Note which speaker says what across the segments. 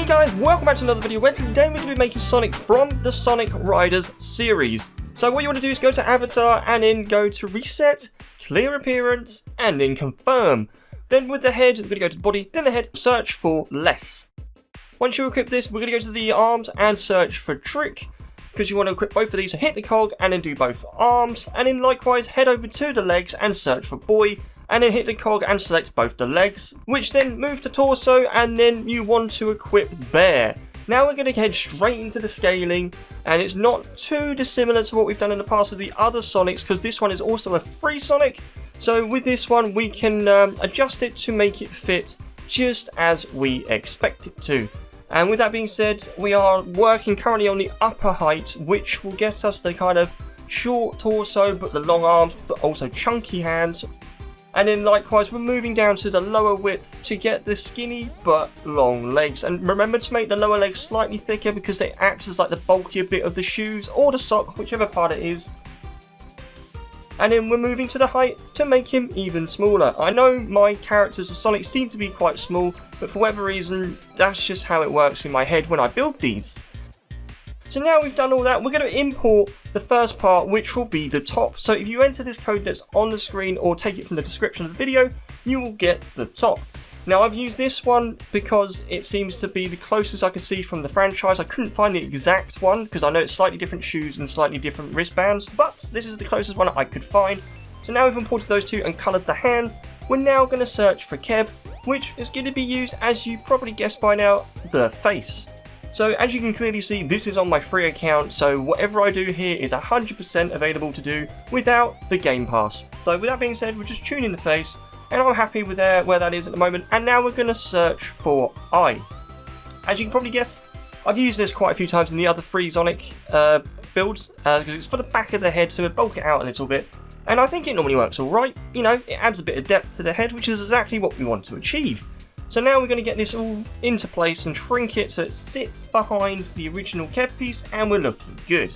Speaker 1: Hey guys, welcome back to another video where today we're going to be making Sonic from the Sonic Riders series. So what you want to do is go to Avatar and then go to Reset, Clear Appearance, and then Confirm. Then with the head, we're going to go to the body, then the head, search for Less. Once you equip this, we're going to go to the arms and search for Trick, because you want to equip both of these, so hit the cog and then do both arms, and then likewise head over to the legs and search for Boy, and then hit the cog and select both the legs, which then move to torso, and then you want to equip Bear. Now we're going to head straight into the scaling, and it's not too dissimilar to what we've done in the past with the other Sonics, because this one is also a free Sonic. So with this one we can adjust it to make it fit just as we expect it to. And with that being said, we are working currently on the upper height, which will get us the kind of short torso but the long arms, but also chunky hands. And then likewise we're moving down to the lower width to get the skinny but long legs. And remember to make the lower legs slightly thicker because they act as like the bulkier bit of the shoes or the sock, whichever part it is. And then we're moving to the height to make him even smaller. I know my characters of Sonic seem to be quite small, but for whatever reason that's just how it works in my head when I build these. So now we've done all that, we're going to import the first part, which will be the top. So if you enter this code that's on the screen or take it from the description of the video, you will get the top. Now I've used this one because it seems to be the closest I can see from the franchise. I couldn't find the exact one because I know it's slightly different shoes and slightly different wristbands, but this is the closest one I could find. So now we've imported those two and coloured the hands, we're now going to search for Keb, which is going to be used, as you probably guessed by now, the face. So as you can clearly see, this is on my free account, so whatever I do here is 100% available to do without the Game Pass. So with that being said, we're just tuning the face, and I'm happy with where that is at the moment, and now we're going to search for eye. As you can probably guess, I've used this quite a few times in the other free Sonic builds, because it's for the back of the head, so we bulk it out a little bit, and I think it normally works alright. You know, it adds a bit of depth to the head, which is exactly what we want to achieve. So now we're going to get this all into place and shrink it so it sits behind the original Keb piece, and we're looking good.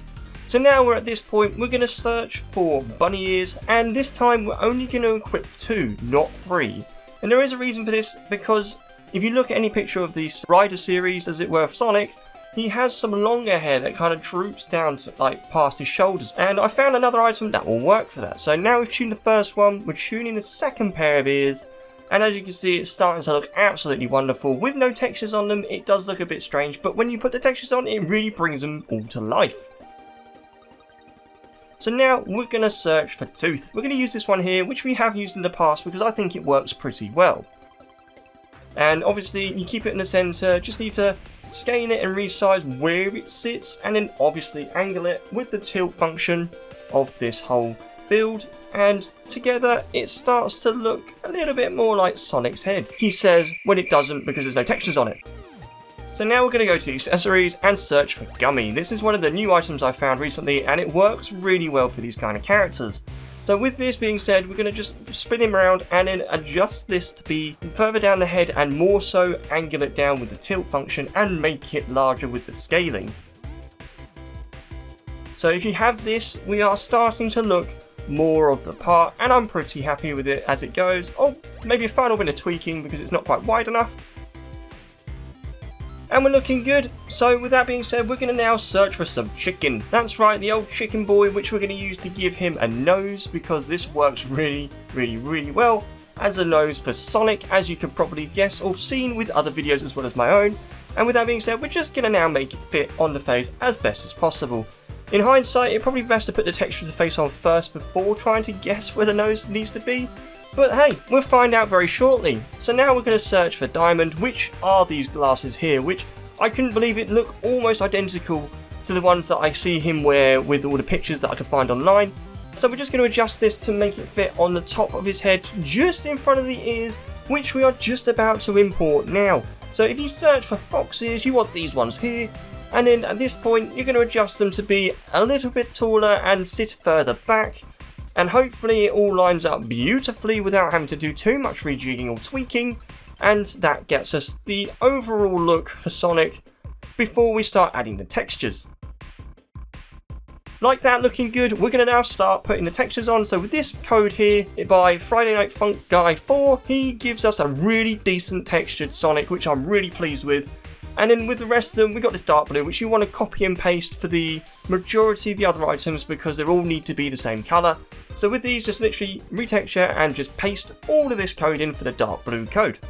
Speaker 1: So now we're at this point, we're going to search for bunny ears, and this time we're only going to equip 2, not 3. And there is a reason for this, because if you look at any picture of the Rider series, as it were, of Sonic, he has some longer hair that kind of droops down to, like past his shoulders, and I found another item that will work for that. So now we've tuned the first one, we're tuning the second pair of ears. And as you can see, it's starting to look absolutely wonderful. With no textures on them, it does look a bit strange, but when you put the textures on, it really brings them all to life. So now we're going to search for tooth. We're going to use this one here, which we have used in the past because I think it works pretty well. And obviously, you keep it in the center, just need to scale it and resize where it sits, and then obviously angle it with the tilt function of this whole build, and together it starts to look a little bit more like Sonic's head. He says when it doesn't because there's no textures on it. So now we're going to go to accessories and search for Gummy. This is one of the new items I found recently, and it works really well for these kind of characters. So with this being said, we're going to just spin him around and then adjust this to be further down the head, and more so angle it down with the tilt function and make it larger with the scaling. So if you have this, we are starting to look more of the part, and I'm pretty happy with it as it goes. Oh, maybe a final bit of tweaking because it's not quite wide enough. And we're looking good. So with that being said, we're going to now search for some chicken. That's right, the old chicken boy, which we're going to use to give him a nose, because this works really well as a nose for Sonic, as you can probably guess or seen with other videos as well as my own. And with that being said, we're just going to now make it fit on the face as best as possible. In hindsight, it'd probably be best to put the texture of the face on first before trying to guess where the nose needs to be. But hey, we'll find out very shortly. So now we're going to search for Diamond, which are these glasses here, which I couldn't believe it look almost identical to the ones that I see him wear with all the pictures that I could find online. So we're just going to adjust this to make it fit on the top of his head, just in front of the ears, which we are just about to import now. So if you search for fox ears, you want these ones here. And then at this point, you're going to adjust them to be a little bit taller and sit further back. And hopefully it all lines up beautifully without having to do too much rejigging or tweaking. And that gets us the overall look for Sonic before we start adding the textures. Like that, looking good, we're going to now start putting the textures on. So with this code here, by Friday Night Funk Guy 4, he gives us a really decent textured Sonic, which I'm really pleased with. And then with the rest of them, we got this dark blue, which you want to copy and paste for the majority of the other items because they all need to be the same colour. So with these, just literally retexture and just paste all of this code in for the dark blue code.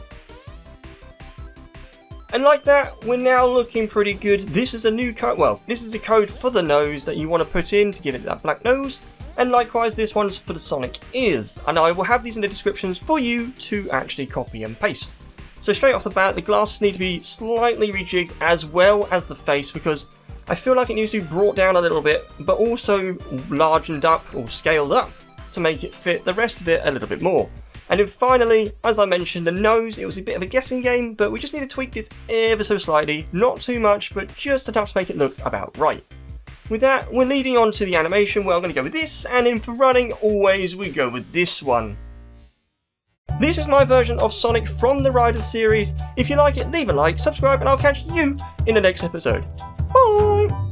Speaker 1: And like that, we're now looking pretty good. This is a new code, well, this is a code for the nose that you want to put in to give it that black nose. And likewise, this one's for the Sonic ears. And I will have these in the descriptions for you to actually copy and paste. So straight off the bat, the glasses need to be slightly rejigged as well as the face because I feel like it needs to be brought down a little bit, but also largened up or scaled up to make it fit the rest of it a little bit more. And then finally, as I mentioned, the nose, it was a bit of a guessing game, but we just need to tweak this ever so slightly, not too much, but just enough to make it look about right. With that, we're leading on to the animation where I'm going to go with this, and then for running, always we go with this one. This is my version of Sonic from the Riders series. If you like it, leave a like, subscribe, and I'll catch you in the next episode. Bye!